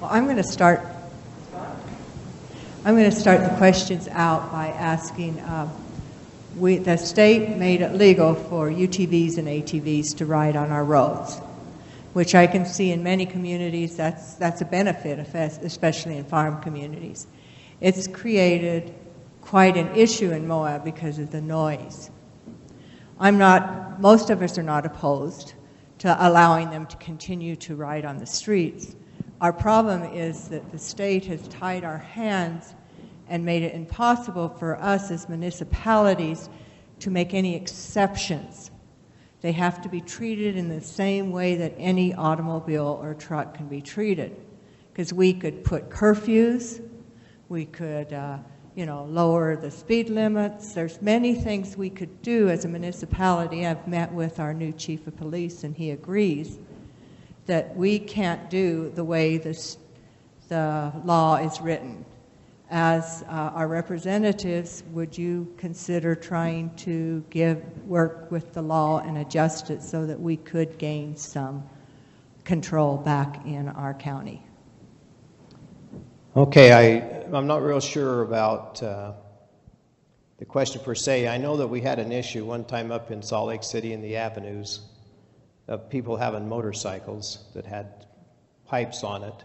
Well, I'm going to start the questions out by asking, the state made it legal for UTVs and ATVs to ride on our roads, which I can see in many communities that's a benefit, especially in farm communities. It's created quite an issue in Moab because of the noise. Most of us are not opposed to allowing them to continue to ride on the streets. Our problem is that the state has tied our hands and made it impossible for us as municipalities to make any exceptions. They have to be treated in the same way that any automobile or truck can be treated. Because we could put curfews, we could lower the speed limits. There's many things we could do as a municipality. I've met with our new chief of police and he agrees that we can't do the way the law is written. As our representatives, would you consider trying to work with the law and adjust it so that we could gain some control back in our county? Okay, I'm not real sure about the question per se. I know that we had an issue one time up in Salt Lake City in the avenues of people having motorcycles that had pipes on it.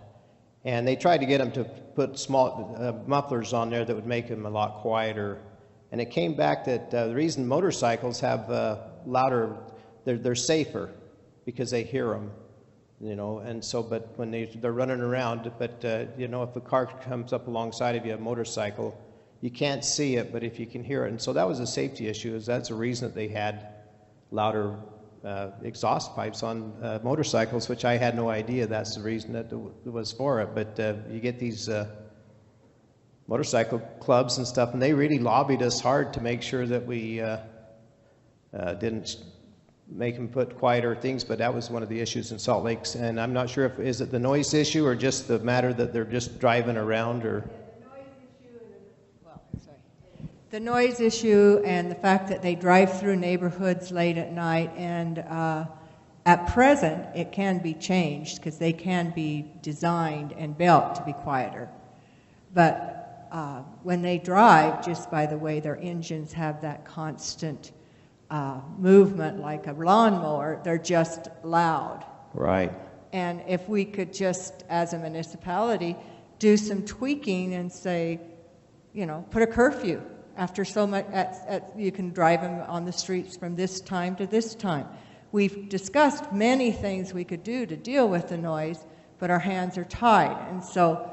And they tried to get them to put small mufflers on there that would make them a lot quieter. And it came back that the reason motorcycles have louder, they're safer because they hear them, and so, but when they're running around, but if a car comes up alongside of you, a motorcycle, you can't see it, but if you can hear it. And so that was a safety issue, that's the reason that they had louder exhaust pipes on motorcycles, which I had no idea that's the reason that it was for it. But you get these motorcycle clubs and stuff, and they really lobbied us hard to make sure that we didn't make them put quieter things, but that was one of the issues in Salt Lake. And I'm not sure is it the noise issue or just the matter that they're just driving around, or... The noise issue and the fact that they drive through neighborhoods late at night, and at present it can be changed because they can be designed and built to be quieter. But when they drive, just by the way their engines have that constant movement like a lawnmower, they're just loud. Right. And if we could just, as a municipality, do some tweaking and say, put a curfew. After so much, you can drive them on the streets from this time to this time. We've discussed many things we could do to deal with the noise, but our hands are tied. And so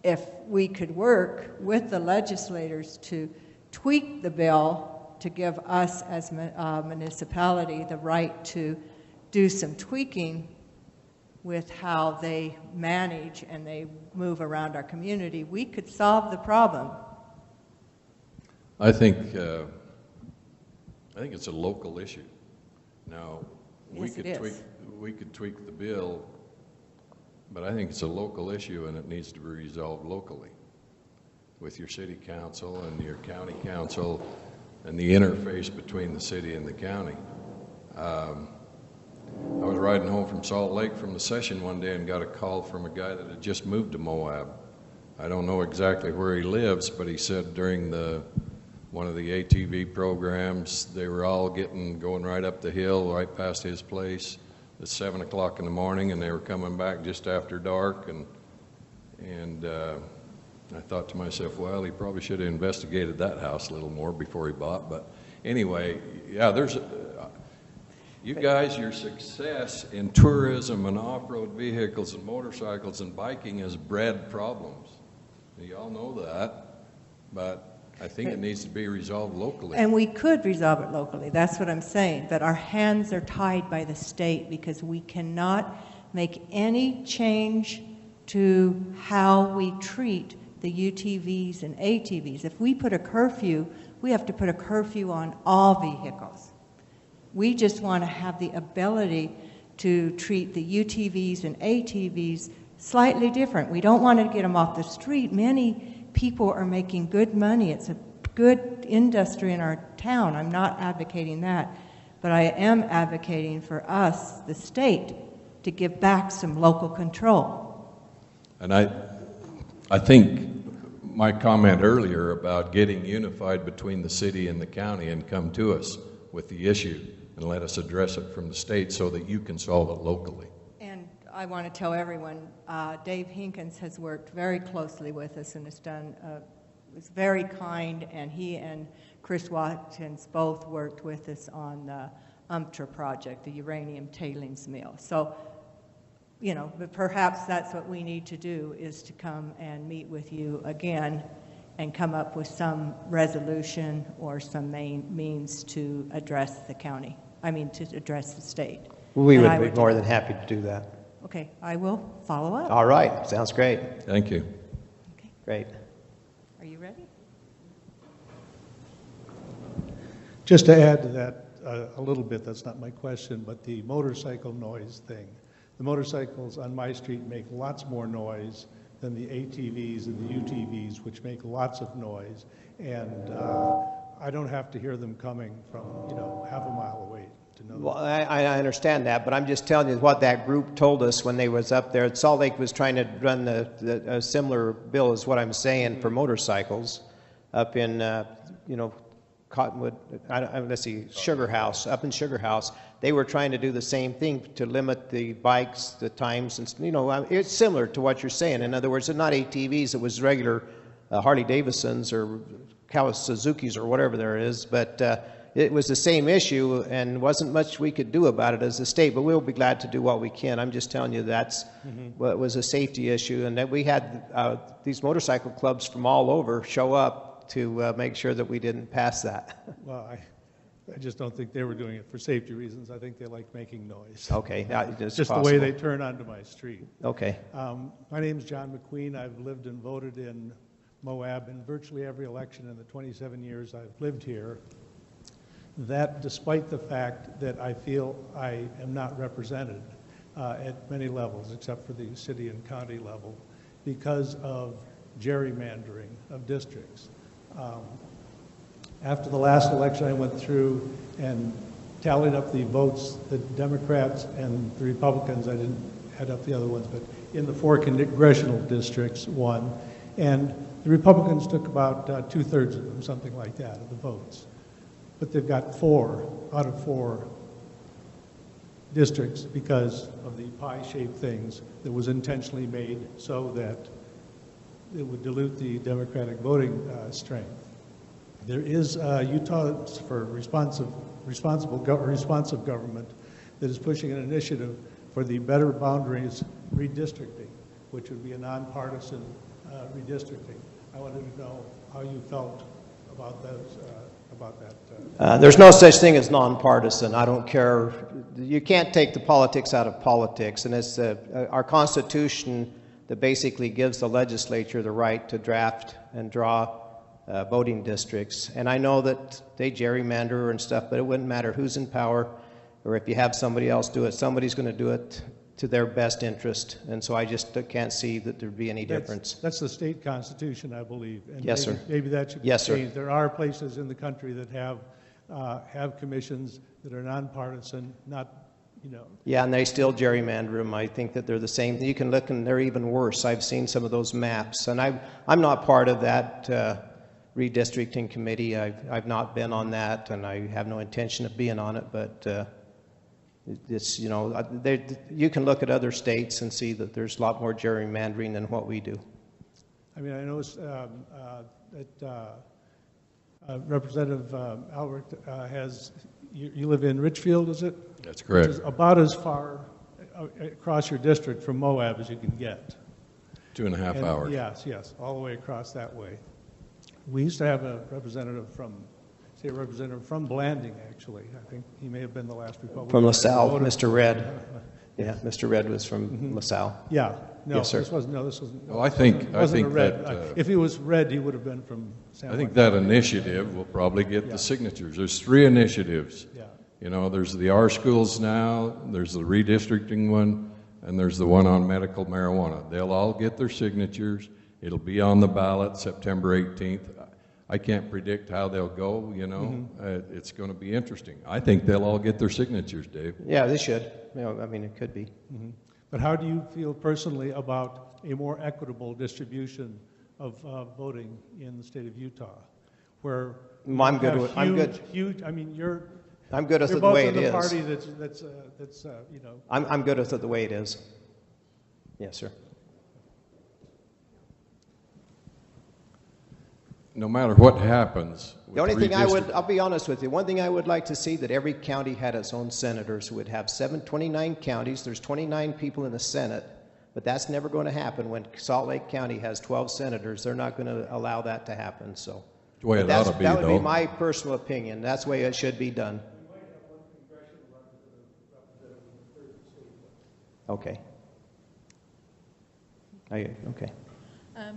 if we could work with the legislators to tweak the bill to give us as a municipality the right to do some tweaking with how they manage and they move around our community, we could solve the problem. I think it's a local issue. Now, we could tweak the bill, but I think it's a local issue and it needs to be resolved locally with your city council and your county council and the interface between the city and the county. I was riding home from Salt Lake from the session one day and got a call from a guy that had just moved to Moab. I don't know exactly where he lives, but he said during one of the ATV programs, they were all going right up the hill, right past his place at 7 o'clock in the morning, and they were coming back just after dark, and I thought to myself, well, he probably should have investigated that house a little more before he bought. But anyway, yeah, you guys, your success in tourism and off-road vehicles and motorcycles and biking has bred problems. You all know that, but I think it needs to be resolved locally. And we could resolve it locally. That's what I'm saying. But our hands are tied by the state because we cannot make any change to how we treat the UTVs and ATVs. If we put a curfew, we have to put a curfew on all vehicles. We just want to have the ability to treat the UTVs and ATVs slightly different. We don't want to get them off the street. Many people are making good money. It's a good industry in our town. I'm not advocating that, but I am advocating for us, the state, to give back some local control. And I think my comment earlier about getting unified between the city and the county and come to us with the issue and let us address it from the state so that you can solve it locally. And I want to tell everyone, Dave Hinkins has worked very closely with us and has done, was very kind, and he and Chris Watkins both worked with us on the UMTRA project, the uranium tailings mill. So, you know, but perhaps that's what we need to do, is to come and meet with you again and come up with some resolution or some means to address the county. I mean, to address the state. We would be more than happy to do that. Okay, I will follow up. All right, sounds great. Thank you. Okay. Great. Are you ready? Just to add to that a little bit, that's not my question, but the motorcycle noise thing. The motorcycles on my street make lots more noise than the ATVs and the UTVs, which make lots of noise. And I don't have to hear them coming from, you know, half a mile away to know. Well, I understand that, but I'm just telling you what that group told us when they was up there. Salt Lake was trying to run a similar bill as what I'm saying for motorcycles up in, you know, Cottonwood, let's see, Sugar House, up in Sugar House. They were trying to do the same thing to limit the bikes, the times, and, you know, it's similar to what you're saying. In other words, it's not ATVs, it was regular Harley Davidsons or Suzuki's or whatever there is, but it was the same issue, and wasn't much we could do about it as a state, but we'll be glad to do what we can. I'm just telling you that's what was a safety issue, and that we had these motorcycle clubs from all over show up to make sure that we didn't pass that. Well, I just don't think they were doing it for safety reasons. I think they like making noise. Okay, it's just possible. The way they turn onto my street. Okay. My name's John McQueen. I've lived and voted in Moab in virtually every election in the 27 years I've lived here. That, despite the fact that I feel I am not represented at many levels, except for the city and county level, because of gerrymandering of districts. After the last election, I went through and tallied up the votes, the Democrats and the Republicans. I didn't add up the other ones, but in the 4 congressional districts won. And the Republicans took about 2/3 of them, something like that, of the votes. But they've got 4 out of 4 districts because of the pie-shaped things that was intentionally made so that it would dilute the Democratic voting strength. There is Utah for responsive government that is pushing an initiative for the Better Boundaries redistricting, which would be a nonpartisan redistricting. I wanted to know how you felt about those. There's no such thing as nonpartisan. I don't care. You can't take the politics out of politics, and it's our Constitution that basically gives the legislature the right to draft and draw voting districts. And I know that they gerrymander and stuff, but it wouldn't matter who's in power or if you have somebody else do it. Somebody's going to do it to their best interest. And so I just can't see that there'd be any difference. That's the state constitution, I believe. And yes, sir. Maybe that should be changed. There are places in the country that have commissions that are nonpartisan, not, you know. Yeah, and they still gerrymander them. I think that they're the same. You can look and they're even worse. I've seen some of those maps. And I'm not part of that redistricting committee. I've not been on that, and I have no intention of being on it, but it's, you know, you can look at other states and see that there's a lot more gerrymandering than what we do. I mean, I know that Representative Albrecht has, you live in Richfield, is it? That's correct. Which is about as far across your district from Moab as you can get. 2.5 hours. Yes, all the way across that way. We used to have a representative from Blanding, actually. I think he may have been the last Republican. From LaSalle, Mr. Red. Yeah, Mr. Red was from LaSalle. Yeah. No, yes, sir. this wasn't. Well, I think that if he was red, he would have been from San Juan. I think that initiative will probably get the signatures. There's 3 initiatives. Yeah. You know, there's the R schools now, there's the redistricting one, and there's the one on medical marijuana. They'll all get their signatures. It'll be on the ballot September 18th. I can't predict how they'll go, you know. It's going to be interesting. I think they'll all get their signatures, Dave. Yeah, they should. You know, I mean, it could be. But how do you feel personally about a more equitable distribution of voting in the state of Utah, where I'm good with, I'm good. Huge. I mean, I'm good with you're it the both way in it the is. party that's you know. I'm good with it the way it is. Yes, sir. No matter what happens. The only thing I'll be honest with you, one thing I would like to see that every county had its own senators. We'd have 29 counties. There's 29 people in the Senate, but that's never going to happen. When Salt Lake County has 12 senators, they're not going to allow that to happen. So the way it ought to be, that would be my personal opinion. That's the way it should be done. Okay. Okay.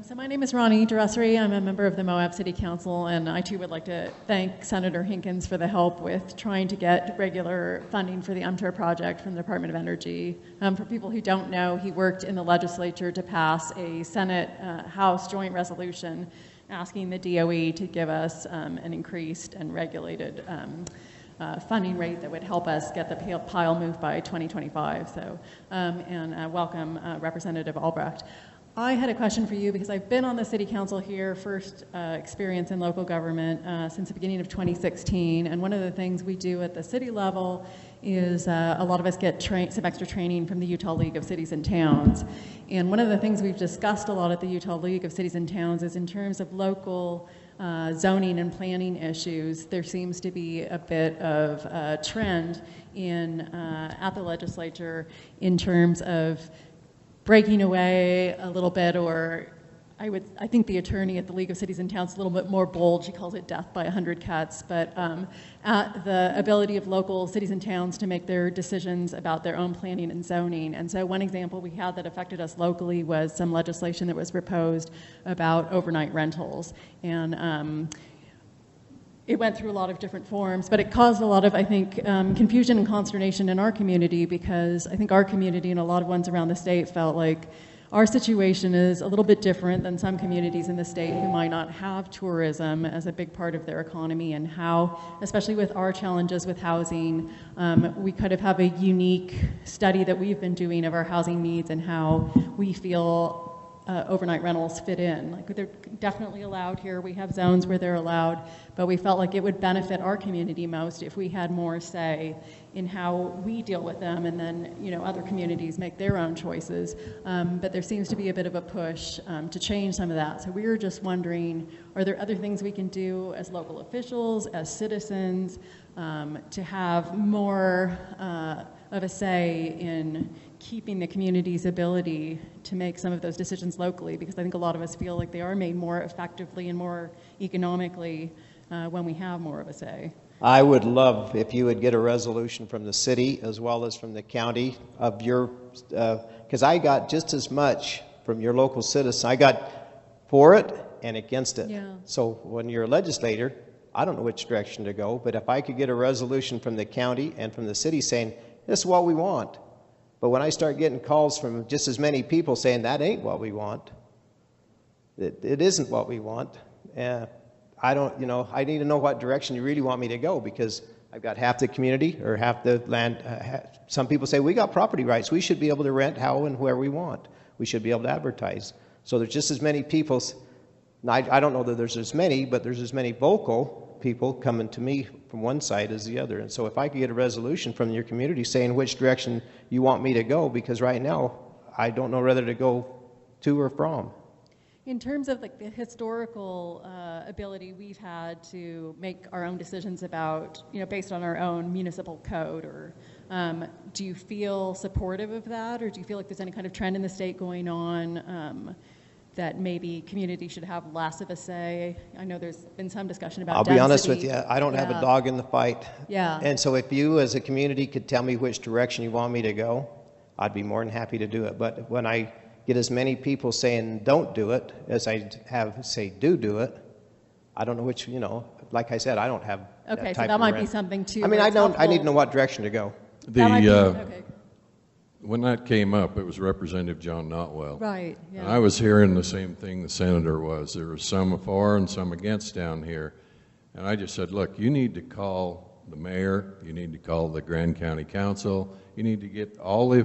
So my name is Ronnie Dressary. I'm a member of the Moab City Council, and I too would like to thank Senator Hinkins for the help with trying to get regular funding for the UMTUR project from the Department of Energy. For people who don't know, he worked in the legislature to pass a Senate-House joint resolution asking the DOE to give us an increased and regulated funding rate that would help us get the pile moved by 2025. So, and welcome Representative Albrecht. I had a question for you because I've been on the City Council here, first experience in local government since the beginning of 2016, and one of the things we do at the city level is a lot of us get some extra training from the Utah League of Cities and Towns. And one of the things we've discussed a lot at the Utah League of Cities and Towns is in terms of local zoning and planning issues, there seems to be a bit of a trend at the legislature in terms of breaking away a little bit, or I think the attorney at the League of Cities and Towns is a little bit more bold. She calls it death by 100 cuts, but at the ability of local cities and towns to make their decisions about their own planning and zoning. And so one example we had that affected us locally was some legislation that was proposed about overnight rentals. And it went through a lot of different forms, but it caused a lot of, I think, confusion and consternation in our community, because I think our community and a lot of ones around the state felt like our situation is a little bit different than some communities in the state who might not have tourism as a big part of their economy, and how, especially with our challenges with housing, we could have a unique study that we've been doing of our housing needs and how we feel overnight rentals fit in. Like, they're definitely allowed here. We have zones where they're allowed, but we felt like it would benefit our community most if we had more say in how we deal with them, and then, you know, other communities make their own choices. But there seems to be a bit of a push to change some of that. So we were just wondering, are there other things we can do as local officials, as citizens, to have more of a say in keeping the community's ability to make some of those decisions locally? Because I think a lot of us feel like they are made more effectively and more economically when we have more of a say. I would love if you would get a resolution from the city as well as from the county of your, because I got just as much from your local citizens. I got for it and against it. Yeah. So when you're a legislator, I don't know which direction to go, but if I could get a resolution from the county and from the city saying, this is what we want. But when I start getting calls from just as many people saying that ain't what we want, it isn't what we want, I don't, you know, I need to know what direction you really want me to go, because I've got half the community or half the land. Some people say we got property rights. We should be able to rent how and where we want. We should be able to advertise. So there's just as many people. I don't know that there's as many, but there's as many vocal people coming to me from one side as the other. And so if I could get a resolution from your community saying which direction you want me to go, because right now I don't know whether to go to or from. In terms of like the historical ability we've had to make our own decisions about, you know, based on our own municipal code, or do you feel supportive of that, or do you feel like there's any kind of trend in the state going on that maybe community should have less of a say? I know there's been some discussion about density. I'll be honest with you, I don't have a dog in the fight. Yeah. And so if you as a community could tell me which direction you want me to go, I'd be more than happy to do it. But when I get as many people saying don't do it as I have say do it, I don't know which, you know, like I said, I don't have that Okay, type so of that might rent. be something too. I mean, I need to know what direction to go. Okay. When that came up, it was Representative John Notwell. Right, yeah. And I was hearing the same thing the senator was. There was some for and some against down here. And I just said, look, you need to call the mayor, you need to call the Grand County Council, you need to get all the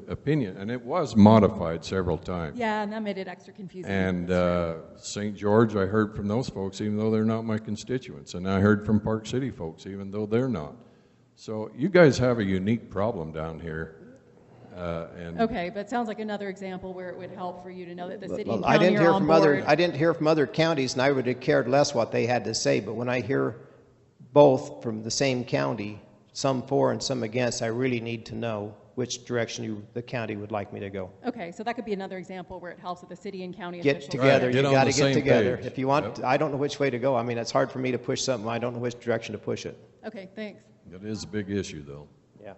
opinion, and it was modified several times. Yeah, and that made it extra confusing. And St. George, I heard from those folks, even though they're not my constituents, and I heard from Park City folks, even though they're not. So you guys have a unique problem down here. Okay, but it sounds like another example where it would help for you to know that the city and I county are on board. I didn't hear from other counties, and I would have cared less what they had to say, but when I hear both from the same county, some for and some against, I really need to know which direction the county would like me to go. Okay, so that could be another example where it helps with the city and county Get officials. together, Right, you get on got the to get same together. page. If you want, Yep. I don't know which way to go. I mean, it's hard for me to push something. I don't know which direction to push it. Okay, thanks. It is a big issue, though. Yeah.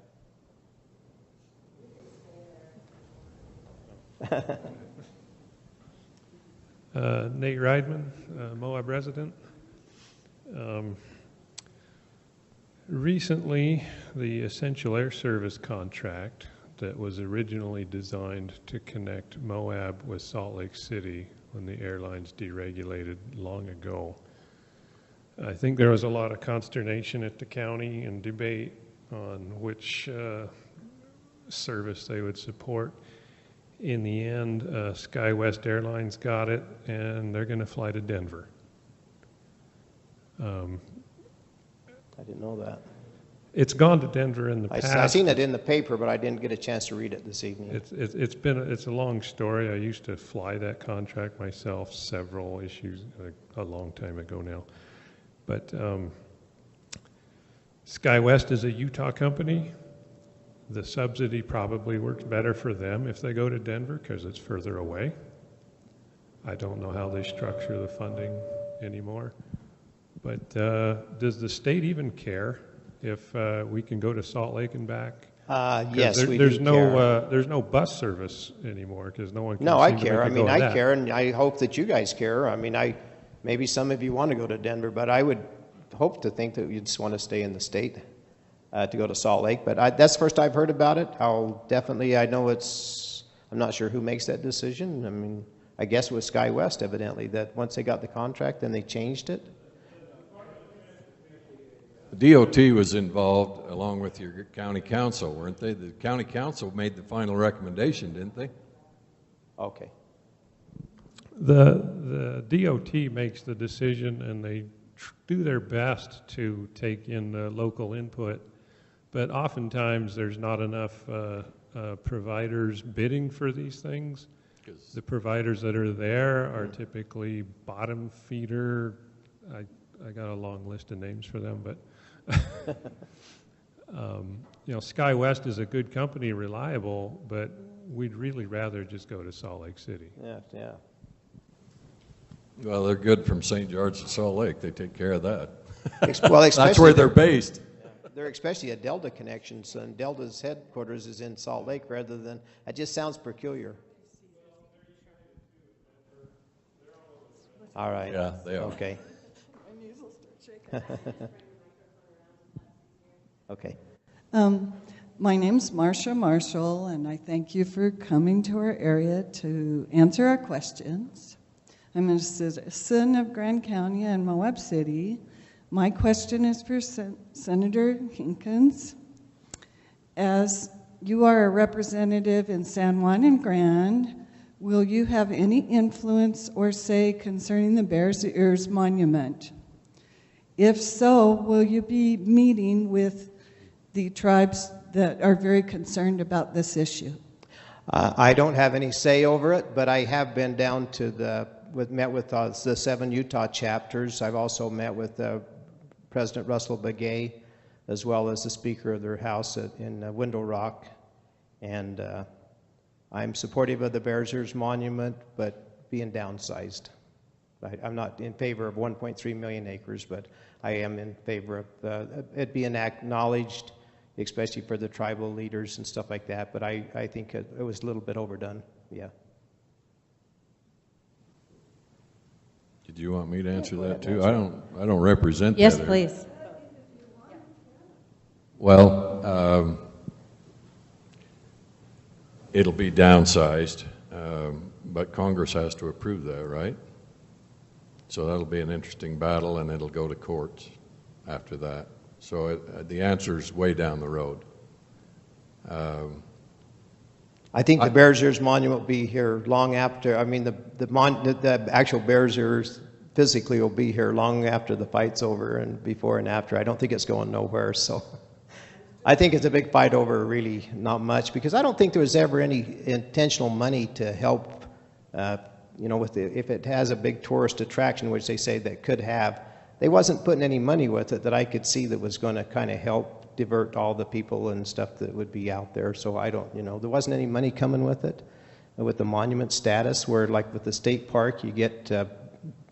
Nate Reidman, Moab resident. Recently, the Essential Air Service contract that was originally designed to connect Moab with Salt Lake City when the airlines deregulated long ago. I think there was a lot of consternation at the county and debate on which service they would support. In the end, SkyWest Airlines got it, and they're going to fly to Denver. I didn't know that. It's gone to Denver in the past. I seen it in the paper, but I didn't get a chance to read it this evening. It's a long story. I used to fly that contract myself, several issues a long time ago now. But SkyWest is a Utah company. The subsidy probably works better for them if they go to Denver because it's further away. I don't know how they structure the funding anymore. But does the state even care if we can go to Salt Lake and back? Yes, we there's do no care. there's no bus service anymore because no one can. No, I seem to care. make I a mean, go of I that. care, and I hope that you guys care. I mean, maybe some of you want to go to Denver, but I would hope to think that you just want to stay in the state to go to Salt Lake. But that's the first I've heard about it. I know I'm not sure who makes that decision. I mean, I guess it was SkyWest, evidently, that once they got the contract, then they changed it. The DOT was involved along with your county council, weren't they? The county council made the final recommendation, didn't they? Okay. The DOT makes the decision, and they do their best to take in the local input, but oftentimes there's not enough providers bidding for these things. The providers that are there are typically bottom feeder. I got a long list of names for them, but SkyWest is a good company, reliable, but we'd really rather just go to Salt Lake City. Yeah. Well, they're good from St. George to Salt Lake. They take care of that. Well, That's where they're based. They're especially a Delta connection, so and Delta's headquarters is in Salt Lake rather than. It just sounds peculiar. All right. Yeah, they are. Okay. Okay. My name's Marcia Marshall, and I thank you for coming to our area to answer our questions. I'm a citizen of Grand County and Moab City. My question is for Senator Hinkins. As you are a representative in San Juan and Grand, will you have any influence or say concerning the Bears Ears Monument? If so, will you be meeting with the tribes that are very concerned about this issue? I don't have any say over it, but I have been down to met with the 7 Utah chapters. I've also met with President Russell Begay, as well as the Speaker of their House in Window Rock. And I'm supportive of the Bears Ears Monument, but being downsized. I'm not in favor of 1.3 million acres, but I am in favor of it being acknowledged, especially for the tribal leaders and stuff like that. But I think it was a little bit overdone. Yeah. Did you want me to answer that too? I don't represent Yes, that. please. Well, it'll be downsized, but Congress has to approve that, right? So that'll be an interesting battle, and it'll go to courts after that. So the answer is way down the road. I think the Bears Ears Monument will be here long after, I mean, the actual Bears Ears physically will be here long after the fight's over and before and after. I don't think it's going nowhere, so I think it's a big fight over really not much, because I don't think there was ever any intentional money to help, you know, if it has a big tourist attraction, which they say that could have, they wasn't putting any money with it that I could see that was going to kind of help divert all the people and stuff that would be out there. So I don't, you know, there wasn't any money coming with it, with the monument status, where like with the state park, you get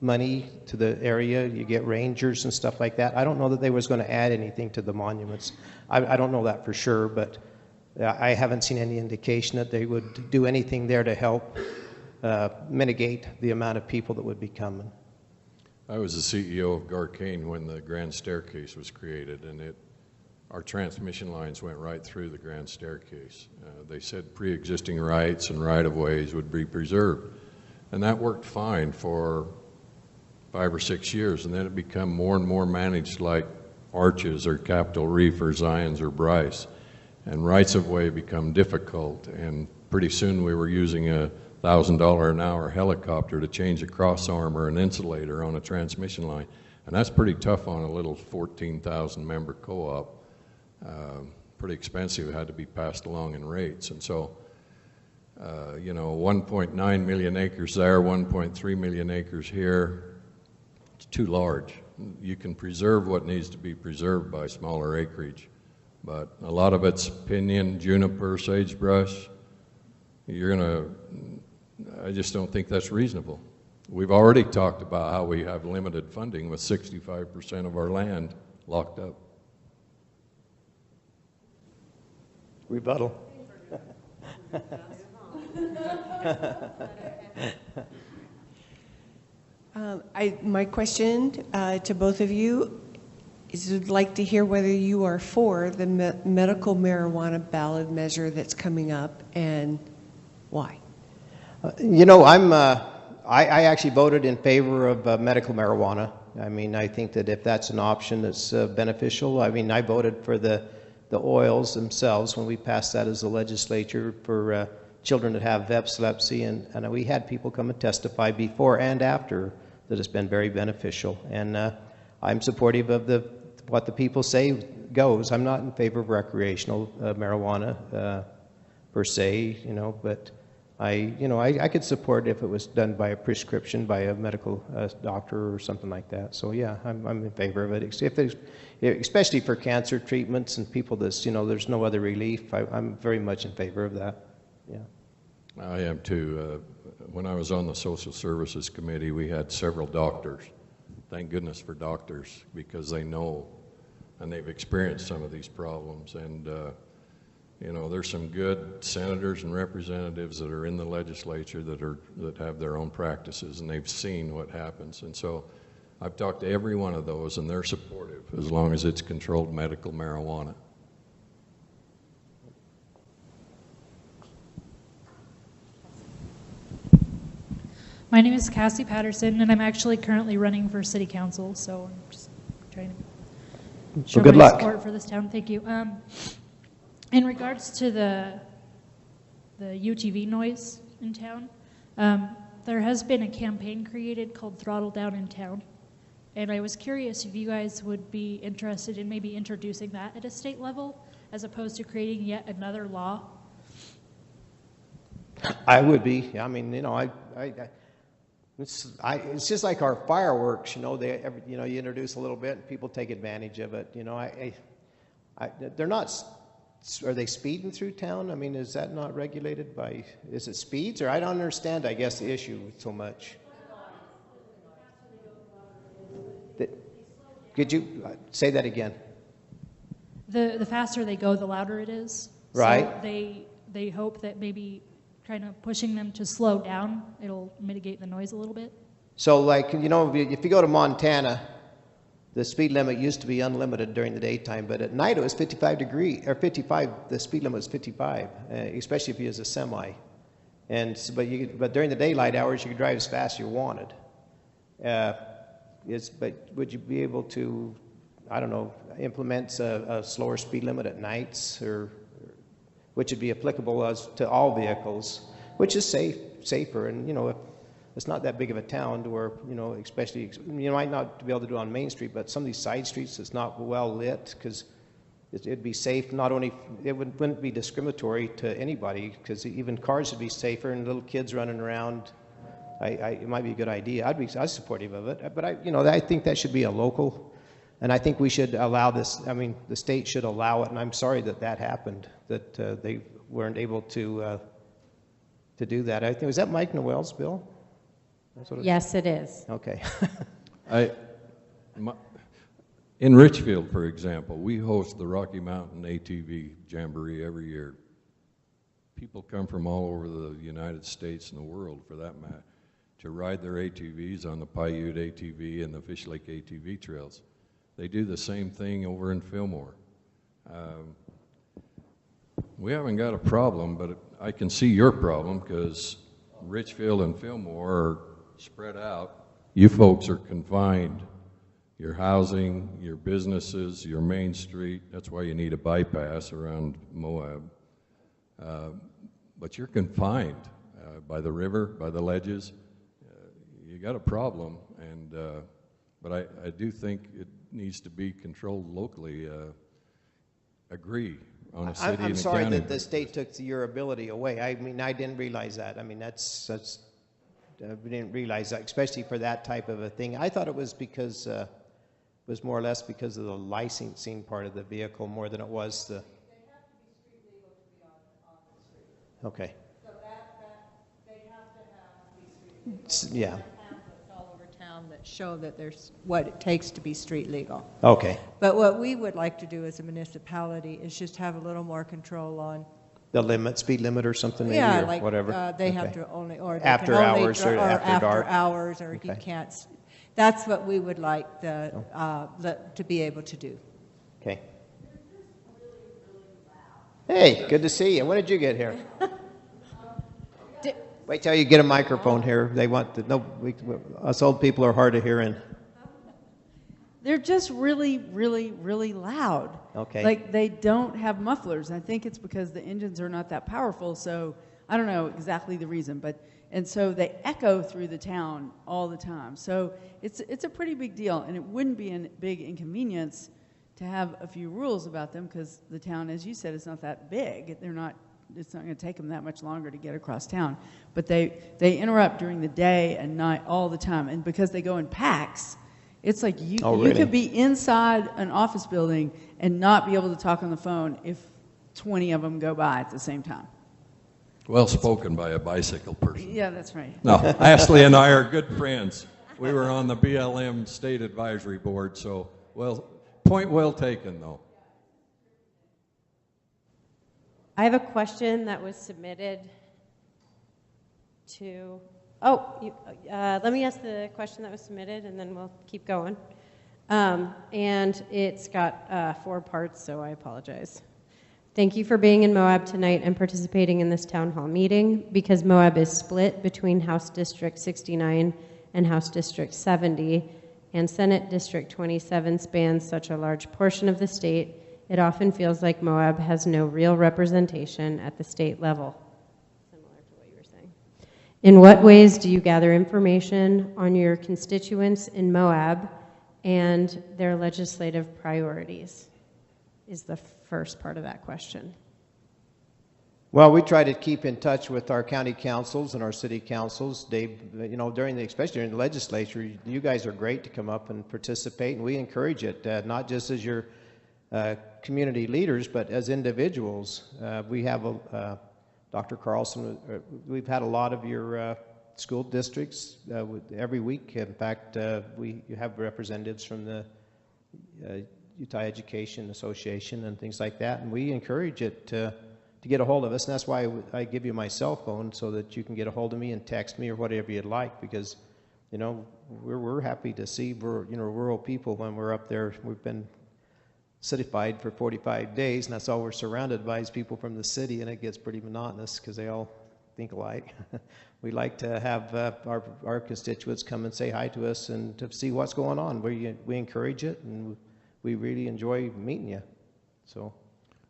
money to the area, you get rangers and stuff like that. I don't know that they was going to add anything to the monuments. I don't know that for sure, but I haven't seen any indication that they would do anything there to help mitigate the amount of people that would be coming. I was the CEO of Garcane when the Grand Staircase was created, and our transmission lines went right through the Grand Staircase. They said pre-existing rights and right-of-ways would be preserved. And that worked fine for 5 or 6 years, and then it became more and more managed like Arches or Capitol Reef or Zions or Bryce. And rights-of-way become difficult, and pretty soon we were using a $1,000 an hour helicopter to change a cross arm or an insulator on a transmission line. And that's pretty tough on a little 14,000 member co-op. Pretty expensive, it had to be passed along in rates. And so, you know, 1.9 million acres there, 1.3 million acres here, it's too large. You can preserve what needs to be preserved by smaller acreage, but a lot of it's pinyon, juniper, sagebrush. I just don't think that's reasonable. We've already talked about how we have limited funding with 65% of our land locked up. Rebuttal. My question to both of you is, I'd like to hear whether you are for the medical marijuana ballot measure that's coming up, and why. You know, I actually voted in favor of medical marijuana. I mean, I think that if that's an option that's beneficial, I mean, I voted for the oils themselves when we passed that as a legislature for children that have epilepsy, and we had people come and testify before and after that it's been very beneficial. And I'm supportive of what the people say goes. I'm not in favor of recreational marijuana per se, you know, but I could support if it was done by a prescription by a medical doctor or something like that. So yeah, I'm in favor of it. Especially for cancer treatments and people that's, you know, there's no other relief. I'm very much in favor of that. Yeah. I am too. When I was on the Social Services Committee, we had several doctors. Thank goodness for doctors, because they know and they've experienced some of these problems. And you know, there's some good senators and representatives that are in the legislature that have their own practices, and they've seen what happens. And so I've talked to every one of those, and they're supportive as long as it's controlled medical marijuana. My name is Cassie Patterson, and I'm actually currently running for city council, so I'm just trying to show my support for this town. Thank you. In regards to the UTV noise in town, there has been a campaign created called Throttle Down in Town, and I was curious if you guys would be interested in maybe introducing that at a state level as opposed to creating yet another law. I would be. I mean, you know, it's just like our fireworks. You know, you introduce a little bit and people take advantage of it. You know, they're not. Are they speeding through town? I mean, is that not regulated by? Is it speeds, or I don't understand? I guess the issue so much. Could you say that again? The faster they go, the louder it is. Right. So they hope that maybe kind of pushing them to slow down, it'll mitigate the noise a little bit. So, like, you know, if you go to Montana, the speed limit used to be unlimited during the daytime, but at night it was 55. The speed limit was 55, especially if you use a semi. But during the daylight hours, you could drive as fast as you wanted. But would you be able to I don't know, implements a slower speed limit at nights, or which would be applicable as to all vehicles, which is safer. And, you know, if it's not that big of a town to where, you know, especially, you might not be able to do it on Main Street, but some of these side streets, it's not well lit, because it'd be safe. Not only, it wouldn't be discriminatory to anybody, because even cars would be safer, and little kids running around. It might be a good idea. I'm supportive of it, but I think that should be a local, and I think we should allow this. I mean, the state should allow it, and I'm sorry that happened, that they weren't able to do that. I think, was that Mike Noel's bill? Yes, it is. Okay. In Richfield, for example, we host the Rocky Mountain ATV Jamboree every year. People come from all over the United States and the world, for that matter, to ride their ATVs on the Paiute ATV and the Fish Lake ATV trails. They do the same thing over in Fillmore. We haven't got a problem, but I can see your problem, because Richfield and Fillmore are spread out. You folks are confined. Your housing, your businesses, your Main Street, that's why you need a bypass around Moab. But you're confined by the river, by the ledges. You got a problem, and but I do think it needs to be controlled locally. Agree on a city and a county. I'm sorry that the state took your ability away. I mean, I didn't realize that. I mean, we didn't realize that, especially for that type of a thing. I thought it was because was more or less because of the licensing part of the vehicle more than it was the. They have to be street legal to be on the street. Okay. So they have to be street legal. Yeah. Pamphlets all over town that show that there's what it takes to be street legal. Okay. But what we would like to do as a municipality is just have a little more control on The speed limit or something, maybe, yeah, or like, whatever. They have to only, or they after can only hours, or after dark. hours, or you can't. That's what we would like to be able to do. Okay. Hey, good to see you. When did you get here? Wait till you get a microphone here. They want us old people are hard of hearing. They're just really, really, really loud. Okay. Like, they don't have mufflers. I think it's because the engines are not that powerful, so I don't know exactly the reason, and so they echo through the town all the time. So it's a pretty big deal, and it wouldn't be a big inconvenience to have a few rules about them, because the town, as you said, is not that big. It's not going to take them that much longer to get across town. But they interrupt during the day and night all the time, and because they go in packs, it's like you could be inside an office building and not be able to talk on the phone if 20 of them go by at the same time. Well spoken by a bicycle person. Yeah, that's right. No, Ashley and I are good friends. We were on the BLM State Advisory Board, so, point well taken, though. I have a question that was submitted to... let me ask the question that was submitted, and then we'll keep going. And it's got 4 parts, so I apologize. Thank you for being in Moab tonight and participating in this town hall meeting. Because Moab is split between House District 69 and House District 70, and Senate District 27 spans such a large portion of the state, it often feels like Moab has no real representation at the state level. Similar to what you were saying. In what ways do you gather information on your constituents in Moab and their legislative priorities? Is the first part of that question. Well, we try to keep in touch with our county councils and our city councils. Dave, especially during the legislature, you guys are great to come up and participate, and we encourage it, not just as your community leaders, but as individuals. We have Dr. Carlson, we've had a lot of your school districts every week. In fact, you have representatives from the Utah Education Association and things like that, and we encourage it to get a hold of us, and that's why I give you my cell phone, so that you can get a hold of me and text me or whatever you'd like, because we're happy to see rural people when we're up there. We've been citified for 45 days, and that's all we're surrounded by is people from the city, and it gets pretty monotonous because they all think alike. We like to have our constituents come and say hi to us and to see what's going on. We encourage it, and we really enjoy meeting you. So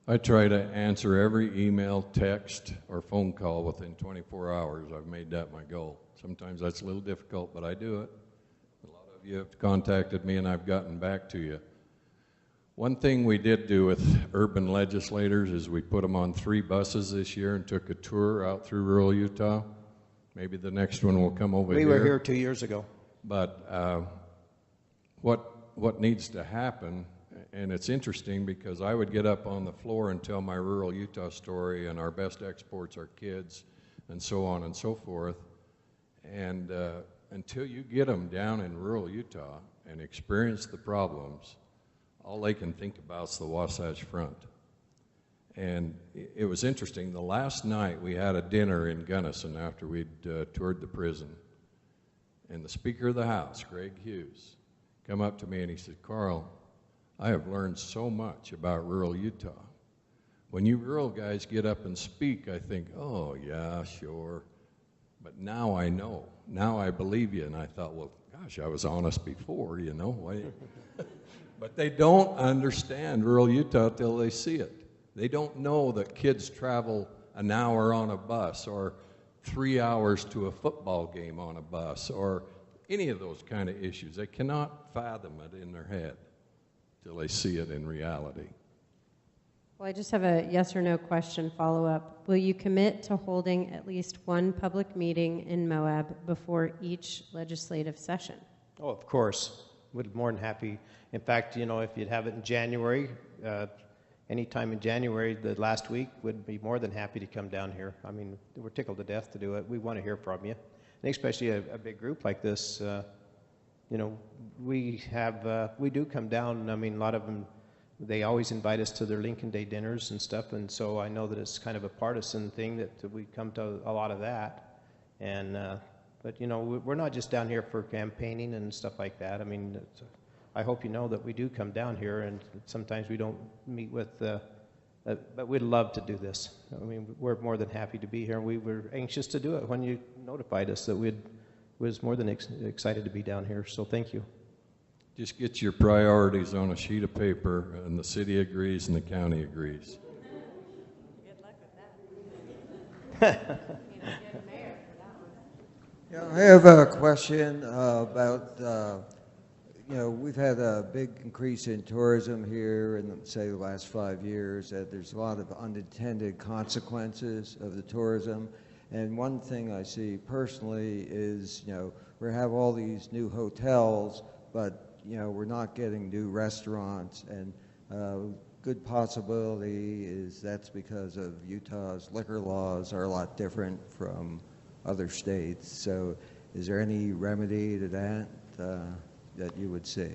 I try to answer every email, text, or phone call within 24 hours. I've made that my goal. Sometimes that's a little difficult, but I do it. A lot of you have contacted me, and I've gotten back to you. One thing we did do with urban legislators is we put them on 3 buses this year and took a tour out through rural Utah. Maybe the next one will come over here. We were here 2 years ago. But what needs to happen, and it's interesting because I would get up on the floor and tell my rural Utah story, and our best exports are kids, and so on and so forth. And until you get them down in rural Utah and experience the problems, all they can think about is the Wasatch Front. And it was interesting. The last night we had a dinner in Gunnison after we'd toured the prison. And the Speaker of the House, Greg Hughes, come up to me and he said, "Carl, I have learned so much about rural Utah. When you rural guys get up and speak, I think, oh, yeah, sure. But now I know. Now I believe you." And I thought, well, gosh, I was honest before, you know. But they don't understand rural Utah till they see it. They don't know that kids travel an hour on a bus or 3 hours to a football game on a bus or any of those kind of issues. They cannot fathom it in their head till they see it in reality. Well, I just have a yes or no question follow-up. Will you commit to holding at least one public meeting in Moab before each legislative session? Oh, of course. We'd be more than happy. In fact, you know, if you'd have it in January, anytime in January, the last week, we'd be more than happy to come down here. I mean, we're tickled to death to do it. We want to hear from you. And especially a big group like this, you know, we do come down. I mean, a lot of them, they always invite us to their Lincoln Day dinners and stuff, and so I know that it's kind of a partisan thing that we come to a lot of that. And but you know, we're not just down here for campaigning and stuff like that. I mean, I hope you know that we do come down here, and sometimes we don't meet with, but we'd love to do this. I mean, we're more than happy to be here, and we were anxious to do it when you notified us that was more than excited to be down here. So thank you. Just get your priorities on a sheet of paper, and the city agrees and the county agrees. Good luck with that. Yeah, I have a question about, you know, we've had a big increase in tourism here in, say, the last 5 years. There's a lot of unintended consequences of the tourism. And one thing I see personally is, you know, we have all these new hotels, but, you know, we're not getting new restaurants. And good possibility is that's because of Utah's liquor laws are a lot different from other states. So is there any remedy to that that you would see?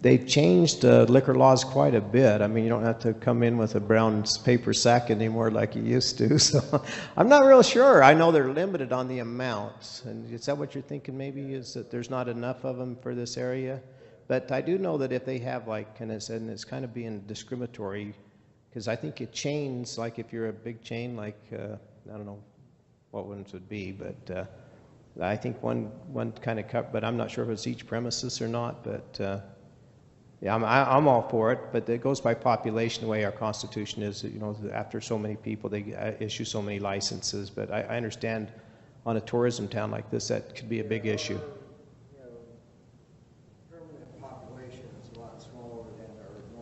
They've changed liquor laws quite a bit. I mean, you don't have to come in with a brown paper sack anymore like you used to. So I'm not real sure. I know they're limited on the amounts. And is that what you're thinking maybe, is that there's not enough of them for this area? But I do know that if they have, like, and it's kind of being discriminatory, because I think it chains, like if you're a big chain, like, I don't know what ones would be, but I think one kind of cut, but I'm not sure if it's each premises or not, but yeah, I'm all for it, but it goes by population the way our Constitution is. You know, after so many people, they issue so many licenses, but I understand on a tourism town like this, that could be a big issue.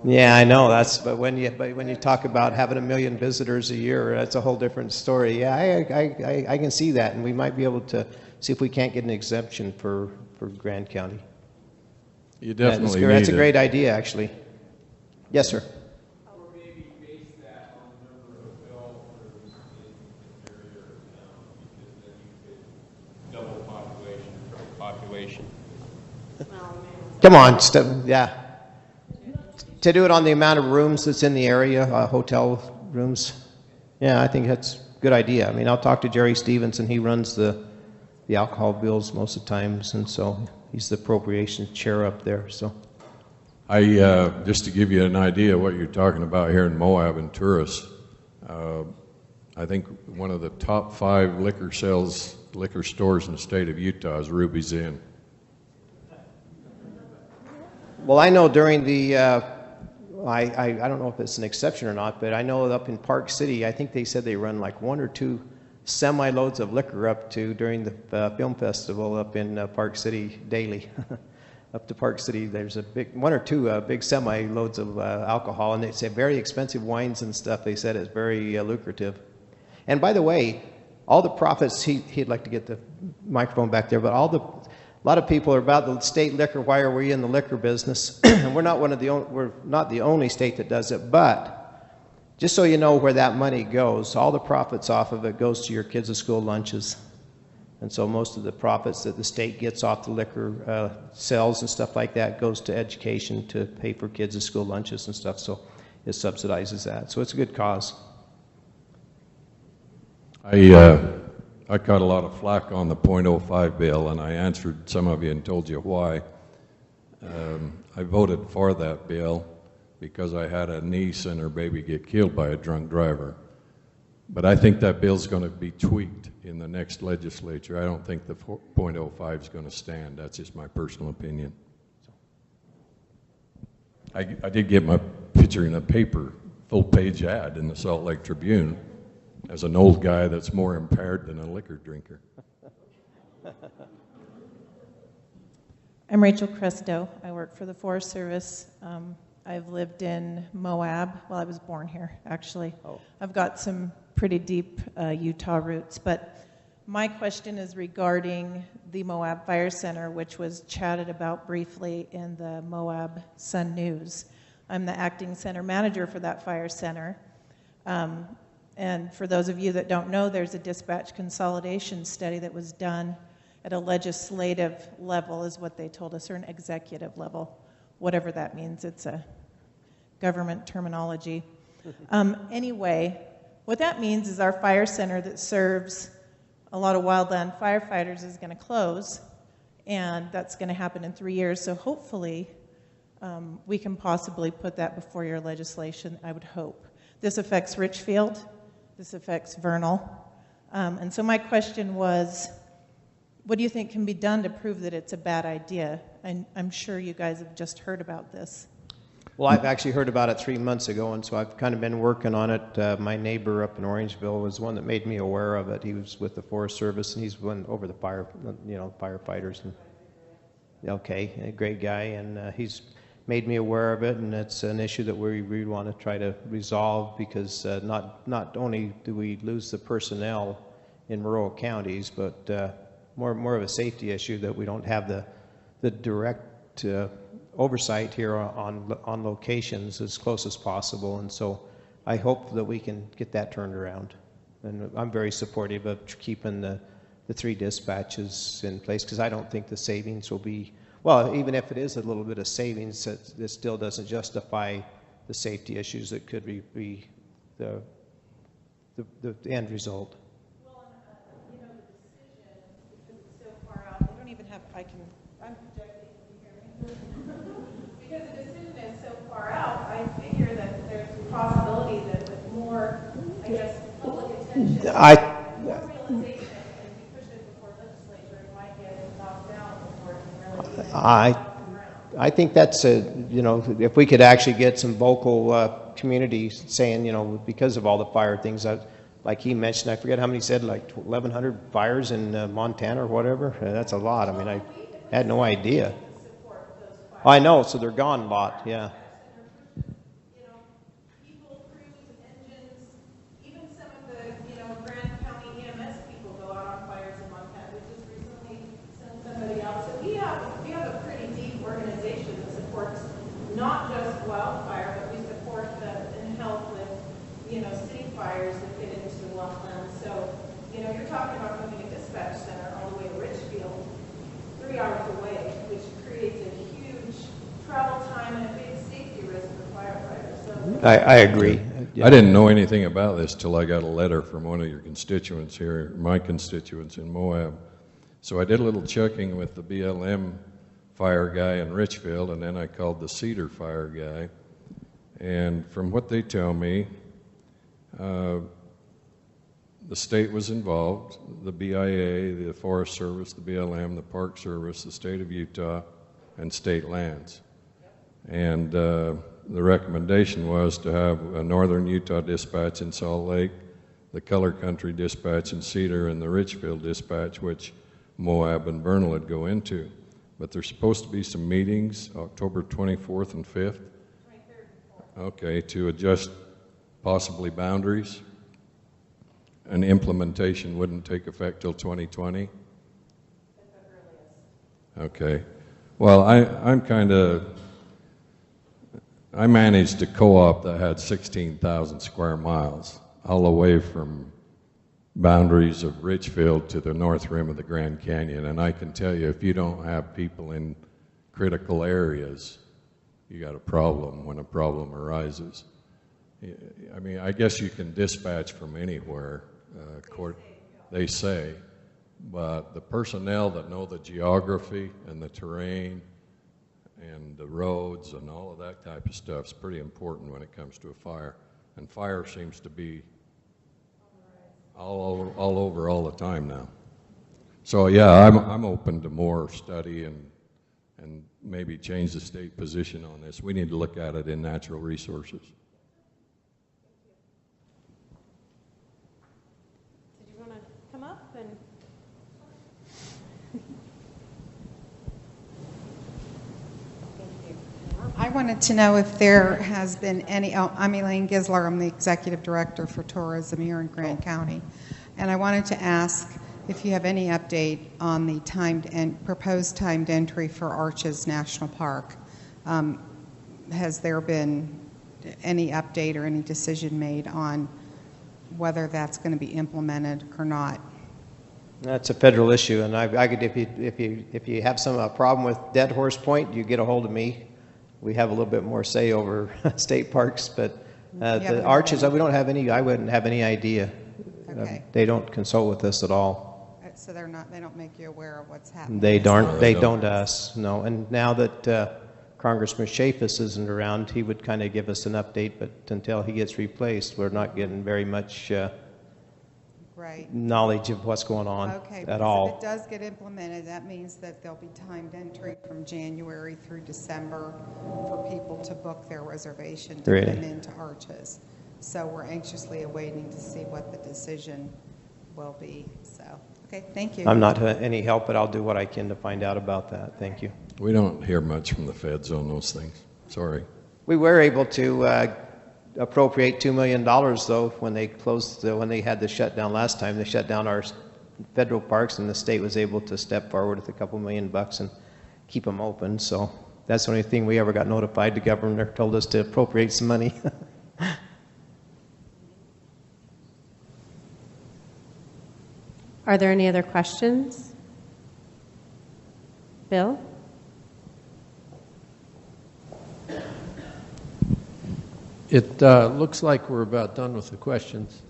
Yeah, I know. But when you talk about having 1 million visitors a year, that's a whole different story. Yeah, I can see that, and we might be able to see if we can't get an exemption for Grand County. You definitely need that's a great idea, actually. Yes, sir. Or maybe base that on the number of hotel rooms in the interior of town, because then you could double population, triple population. Come on, yeah. To do it on the amount of rooms that's in the area, hotel rooms. Yeah, I think that's a good idea. I mean, I'll talk to Jerry Stevenson. He runs the alcohol bills most of the times, and so he's the appropriations chair up there. So, just to give you an idea of what you're talking about here in Moab and tourists, I think one of the top 5 liquor stores in the state of Utah is Ruby's Inn. Well, I know during the, I don't know if it's an exception or not, but I know up in Park City, I think they said they run like 1 or 2 semi-loads of liquor up to during the film festival up in Park City daily. Up to Park City, there's a big 1 or 2 big semi-loads of alcohol, and it's very expensive wines and stuff. They said it's very lucrative. And by the way, all the profits, he'd like to get the microphone back there, but a lot of people are about the state liquor. Why are we in the liquor business? And we're not the only state that does it, but just so you know where that money goes, all the profits off of it goes to your kids' school lunches. And so most of the profits that the state gets off the liquor sales and stuff like that goes to education to pay for kids' school lunches and stuff. So it subsidizes that. So it's a good cause. I caught a lot of flack on the .05 bill, and I answered some of you and told you why. I voted for that bill because I had a niece and her baby get killed by a drunk driver. But I think that bill's going to be tweaked in the next legislature. I don't think the .05 is going to stand. That's just my personal opinion. I did get my picture in a paper, full-page ad in the Salt Lake Tribune as an old guy that's more impaired than a liquor drinker. I'm Rachel Cresto. I work for the Forest Service. I've lived in Moab. Well, I was born here, actually. Oh. I've got some pretty deep Utah roots, but my question is regarding the Moab Fire Center, which was chatted about briefly in the Moab Sun News. I'm the acting center manager for that fire center. And for those of you that don't know, there's a dispatch consolidation study that was done at a legislative level, is what they told us, or an executive level, whatever that means. It's a government terminology. Anyway, what that means is our fire center that serves a lot of wildland firefighters is going to close, and that's going to happen in 3 years. So hopefully we can possibly put that before your legislation, I would hope. This affects Richfield. This affects Vernal. And so my question was, what do you think can be done to prove that it's a bad idea? I'm sure you guys have just heard about this. Well, I've actually heard about it 3 months ago, and so I've kind of been working on it. My neighbor up in Orangeville was one that made me aware of it. He was with the Forest Service, and he's went over the firefighters. And, okay, a great guy, and he's made me aware of it, and it's an issue that we really want to try to resolve because not only do we lose the personnel in rural counties, but more of a safety issue that we don't have the direct oversight here on locations as close as possible. And so I hope that we can get that turned around. And I'm very supportive of keeping the 3 dispatches in place because I don't think the savings will be, well, even if it is a little bit of savings, it still doesn't justify the safety issues that could be the end result. Well, the decision, because it's so far out, they don't even have, I'm projecting, can you hear me? Because the decision is so far out, I figure that there's a possibility that with more, I guess, public attention, more realization, if we push it before legislature, it might get knocked down before it can really I think that's if we could actually get some vocal community saying, because of all the fire things, like he mentioned, I forget how many said, like 1,100 fires in Montana or whatever. That's a lot. I mean, I had no idea. I know, so they're gone a lot, yeah. People, crews, engines, even some of the, Grand County EMS people go out on fires in Montana. We just recently sent somebody out. So we have a pretty deep organization that supports not just wildfire, but we support and help with, city fires that get into the wetlands. So, you're talking about moving a dispatch center all the way to Richfield, 3 hours away, which creates a huge travel time and a big safety risk for firefighters. So I agree. I didn't know anything about this till I got a letter from one of your constituents here, my constituents in Moab. So I did a little checking with the BLM fire guy in Richfield, and then I called the Cedar fire guy. And from what they tell me, the state was involved, the BIA, the Forest Service, the BLM, the Park Service, the state of Utah, and state lands. And the recommendation was to have a Northern Utah dispatch in Salt Lake, the Color Country dispatch in Cedar, and the Richfield dispatch, which Moab and Vernal would go into. But there's supposed to be some meetings, October 24th and 5th. 23rd. Okay, to adjust possibly boundaries. And implementation wouldn't take effect till 2020? Okay. Well, I managed a co-op that had 16,000 square miles, all the way from boundaries of Richfield to the north rim of the Grand Canyon. And I can tell you, if you don't have people in critical areas, you got a problem when a problem arises. I mean, I guess you can dispatch from anywhere, they say, but the personnel that know the geography and the terrain and the roads and all of that type of stuff is pretty important when it comes to a fire. And fire seems to be all over all the time now. So yeah, I'm open to more study and maybe change the state position on this. We need to look at it in natural resources. Did you want to come up and? I wanted to know if there has been any, I'm Elaine Gisler, I'm the Executive Director for Tourism here in Grant County, and I wanted to ask if you have any update on the proposed timed entry for Arches National Park. Has there been any update or any decision made on whether that's going to be implemented or not? That's a federal issue, and I could, if you have some problem with Dead Horse Point, you get a hold of me. We have a little bit more say over state parks, but the Arches, we don't have any. I wouldn't have any idea. Okay. They don't consult with us at all. So they're not. They don't make you aware of what's happening. They don't. They don't us. No. And now that Congressman Chaffetz isn't around, he would kind of give us an update. But until he gets replaced, we're not getting very much knowledge of what's going on at all. If it does get implemented, that means that there'll be timed entry from January through December for people to book their reservation to come into Arches. So we're anxiously awaiting to see what the decision will be. So, okay, thank you. I'm not any help, but I'll do what I can to find out about that. Thank you. We don't hear much from the feds on those things. Sorry. We were able to appropriate $2 million, though, when they closed, when they had the shutdown last time. They shut down our federal parks, and the state was able to step forward with a couple $1 million and keep them open. So that's the only thing we ever got notified. The governor told us to appropriate some money. Are there any other questions? Bill? It looks like we're about done with the questions.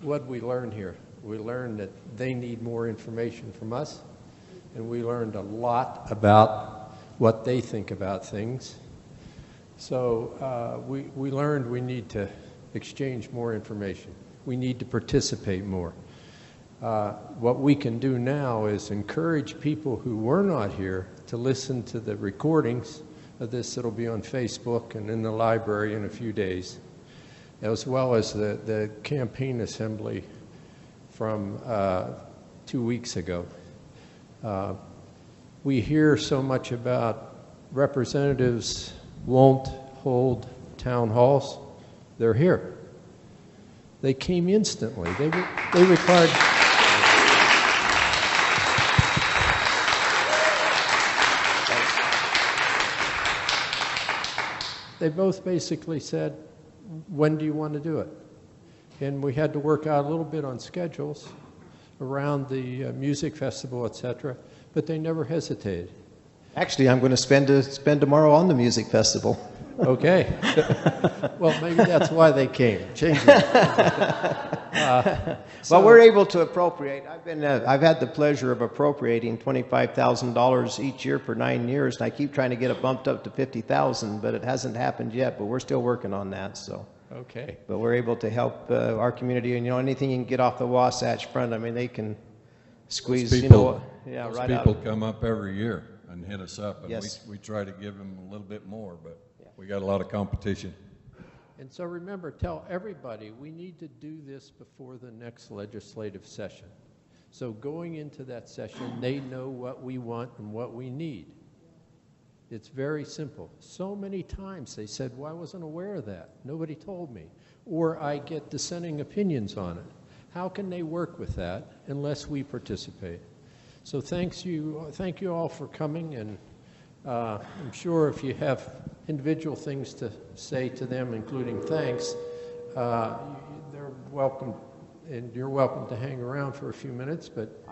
What we learned here? We learned that they need more information from us, and we learned a lot about what they think about things. So we learned we need to exchange more information. We need to participate more. What we can do now is encourage people who were not here to listen to the recordings of this that'll be on Facebook and in the library in a few days, as well as the campaign assembly from 2 weeks ago. We hear so much about representatives won't hold town halls. They're here. They came instantly. They required... They both basically said, when do you want to do it? And we had to work out a little bit on schedules around the music festival, etc., but they never hesitated. Actually, I'm going to spend tomorrow on the music festival. Okay. Well, maybe that's why they came. Change it. Well, we're able to appropriate. I've had the pleasure of appropriating $25,000 each year for 9 years, and I keep trying to get it bumped up to $50,000, but it hasn't happened yet. But we're still working on that. So. Okay. But we're able to help our community, and anything you can get off the Wasatch Front. I mean, they can squeeze. Those people right people out. come up every year and hit us up, and Yes. we try to give them a little bit more, but we got a lot of competition. And so remember, tell everybody we need to do this before the next legislative session. So going into that session, they know what we want and what we need. It's very simple. So many times they said, well, I wasn't aware of that. Nobody told me. Or I get dissenting opinions on it. How can they work with that unless we participate? So thank you all for coming, and I'm sure if you have individual things to say to them, including thanks, they're welcome, and you're welcome to hang around for a few minutes, but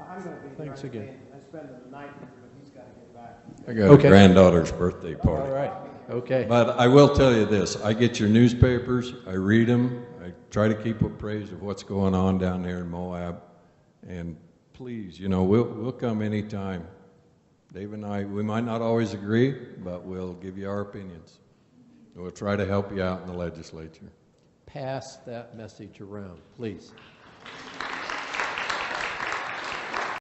thanks again. I spend the night here, but he's got to get back. I got a granddaughter's birthday party. All right, okay. But I will tell you this, I get your newspapers, I read them, I try to keep appraised of what's going on down there in Moab, and please, you know, we'll come anytime. Dave and I, we might not always agree, but we'll give you our opinions. We'll try to help you out in the legislature. Pass that message around, please.